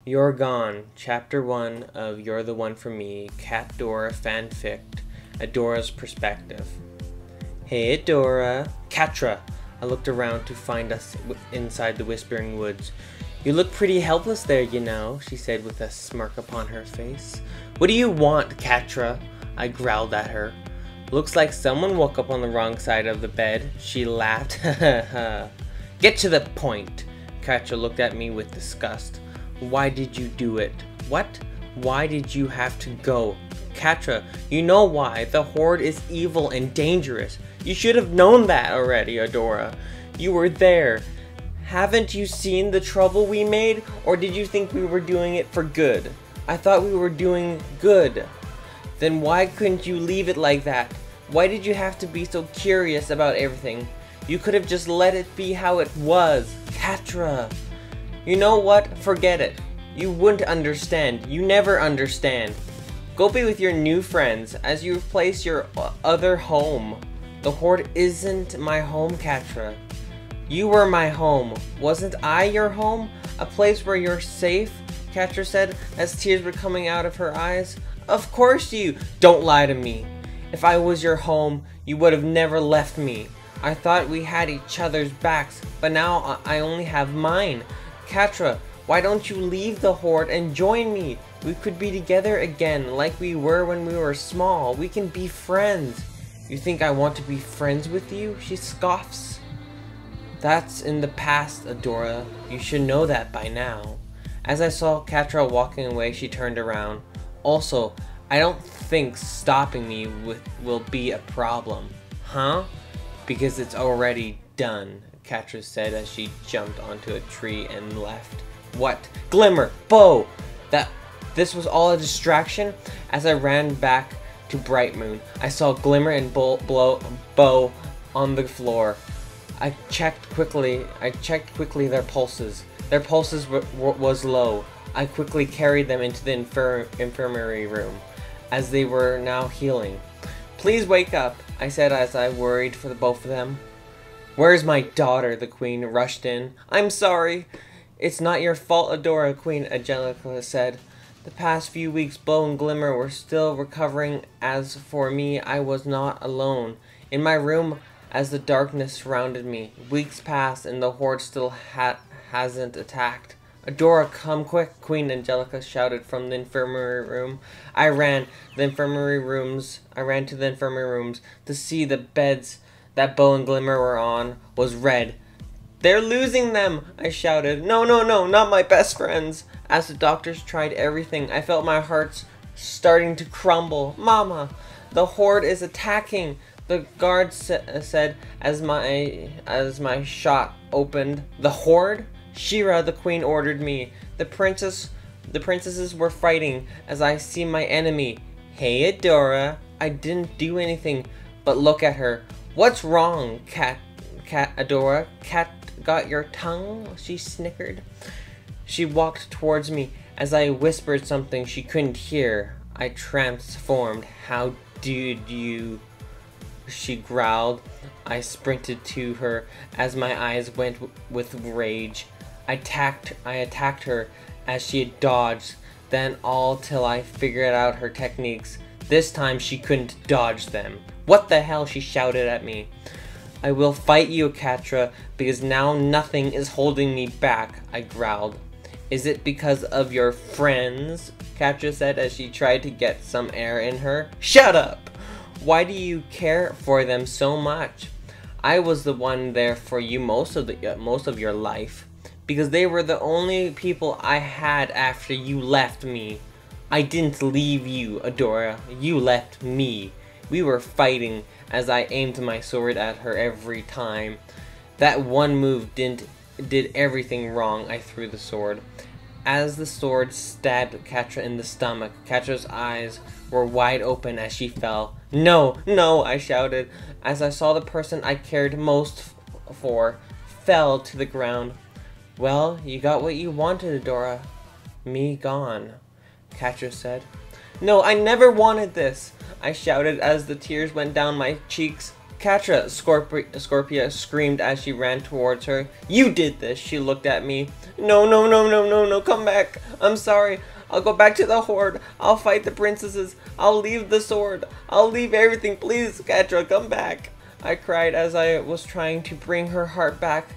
You're Gone, Chapter 1 of You're the One for Me, Catradora fanfic, Adora's perspective. Hey Adora. Catra! I looked around to find us inside the Whispering Woods. You look pretty helpless there, you know, she said with a smirk upon her face. What do you want, Catra? I growled at her. Looks like someone woke up on the wrong side of the bed. She laughed. Get to the point. Catra looked at me with disgust. Why did you do it? What? Why did you have to go? Catra, you know why. The Horde is evil and dangerous. You should have known that already, Adora. You were there. Haven't you seen the trouble we made? Or did you think we were doing it for good? I thought we were doing good. Then why couldn't you leave it like that? Why did you have to be so curious about everything? You could have just let it be how it was. Catra. You know what? Forget it. You wouldn't understand. You never understand. Go be with your new friends as you replace your other home. The Horde isn't my home, Catra. You were my home. Wasn't I your home? A place where you're safe? Catra said as tears were coming out of her eyes. Of course you. Don't lie to me. If I was your home, you would have never left me. I thought we had each other's backs, but now I only have mine. Catra, why don't you leave the Horde and join me? We could be together again like we were when we were small. We can be friends. You think I want to be friends with you? She scoffs. That's in the past, Adora. You should know that by now. As I saw Catra walking away, she turned around. Also, I don't think stopping me will be a problem. Huh? Because it's already done, Catra said as she jumped onto a tree and left. What? Glimmer! Bow! This was all a distraction? As I ran back to Bright Moon, I saw Glimmer and Bow on the floor. I checked quickly their pulses. Their pulses was low. I quickly carried them into the infirmary room, as they were now healing. Please wake up, I said as I worried for both of them. Where's my daughter? The Queen rushed in. I'm sorry. It's not your fault, Adora, Queen Angelica said. The past few weeks, Bow and Glimmer were still recovering. As for me, I was not alone. In my room, as the darkness surrounded me, weeks passed and the Horde still hasn't attacked. Adora, come quick, Queen Angelica shouted from the infirmary room. I ran to the infirmary rooms to see the beds that Bow and Glimmer were on was red. They're losing them, I shouted. No, not my best friends. As the doctors tried everything, I felt my heart starting to crumble. Mama, the Horde is attacking, the guard said as my shot opened. The Horde? Shira, the Queen ordered me. The princesses were fighting as I see my enemy. Hey Adora, I didn't do anything, but look at her. What's wrong, Adora? Cat got your tongue? She snickered. She walked towards me as I whispered something she couldn't hear. I transformed. How did you? She growled. I sprinted to her as my eyes went with rage. I attacked her as she had dodged, then all till I figured out her techniques. This time she couldn't dodge them. What the hell? She shouted at me. I will fight you, Catra, because now nothing is holding me back, I growled. Is it because of your friends? Catra said as she tried to get some air in her. Shut up! Why do you care for them so much? I was the one there for you most of your life, because they were the only people I had after you left me. I didn't leave you, Adora. You left me. We were fighting as I aimed my sword at her every time. That one move did everything wrong. I threw the sword. As the sword stabbed Catra in the stomach, Catra's eyes were wide open as she fell. No, I shouted as I saw the person I cared most for fell to the ground. Well, you got what you wanted, Adora. Me gone, Catra said. No, I never wanted this, I shouted as the tears went down my cheeks. Catra, Scorpia screamed as she ran towards her. You did this, she looked at me. No, no, no, no, no, no, come back. I'm sorry. I'll go back to the Horde. I'll fight the princesses. I'll leave the sword. I'll leave everything. Please, Catra, come back. I cried as I was trying to bring her heart back.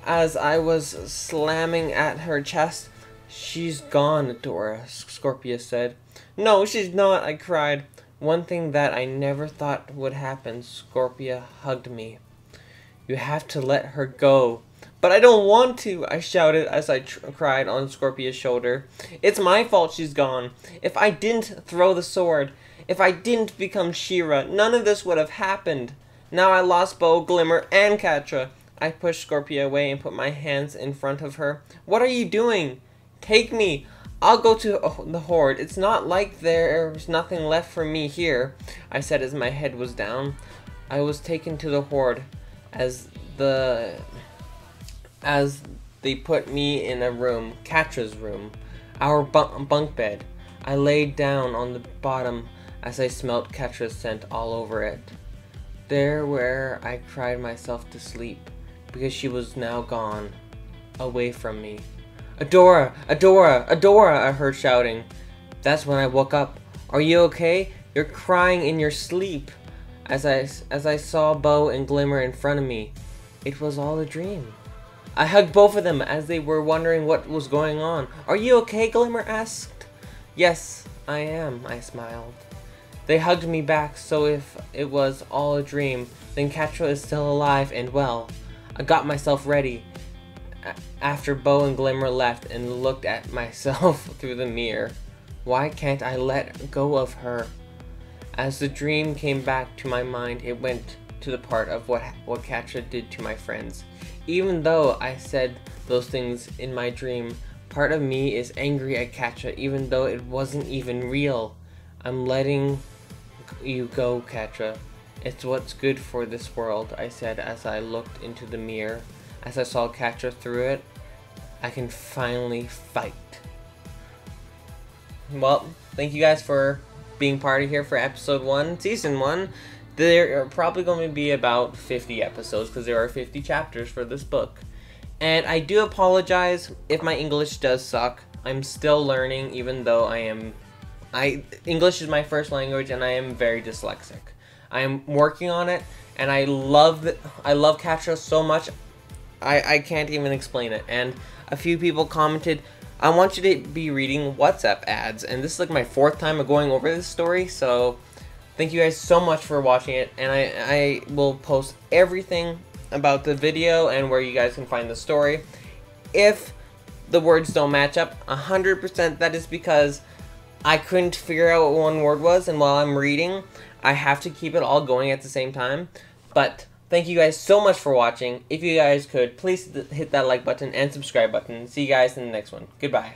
As I was slamming at her chest. She's gone, Dora, Scorpia said. No, she's not, I cried. One thing that I never thought would happen. Scorpia hugged me. You have to let her go. But I don't want to, I shouted as I cried on Scorpia's shoulder. It's my fault she's gone. If I didn't throw the sword, if I didn't become She-Ra, none of this would have happened. Now I lost Bo, Glimmer, and Catra. I pushed Scorpia away and put my hands in front of her. What are you doing? Take me. I'll go to the Horde. It's not like there's nothing left for me here, I said as my head was down. I was taken to the Horde as they put me in a room, Catra's room, our bunk bed. I laid down on the bottom as I smelt Catra's scent all over it. There where I cried myself to sleep, because she was now gone, away from me. Adora! Adora! Adora! I heard shouting. That's when I woke up. Are you okay? You're crying in your sleep. As I saw Bo and Glimmer in front of me. It was all a dream. I hugged both of them as they were wondering what was going on. Are you okay? Glimmer asked. Yes, I am, I smiled. They hugged me back, so if it was all a dream, then Catra is still alive and well. I got myself ready. After Bo and Glimmer left and looked at myself through the mirror. Why can't I let go of her? As the dream came back to my mind, it went to the part of what Catra did to my friends. Even though I said those things in my dream, part of me is angry at Catra even though it wasn't even real. I'm letting you go, Catra. It's what's good for this world, I said as I looked into the mirror. As I saw Catra through it, I can finally fight. Well, thank you guys for being part of here for episode 1, season 1. There are probably going to be about 50 episodes because there are 50 chapters for this book. And I do apologize if my English does suck. I'm still learning, even though English is my first language and I am very dyslexic. I am working on it, and I love Catra so much. I can't even explain it. And a few people commented, I want you to be reading WhatsApp ads. And this is like my 4th time of going over this story. So thank you guys so much for watching it. And I will post everything about the video and where you guys can find the story. If the words don't match up 100%, that is because I couldn't figure out what one word was. And while I'm reading, I have to keep it all going at the same time. But thank you guys so much for watching. If you guys could, please hit that like button and subscribe button. See you guys in the next one. Goodbye.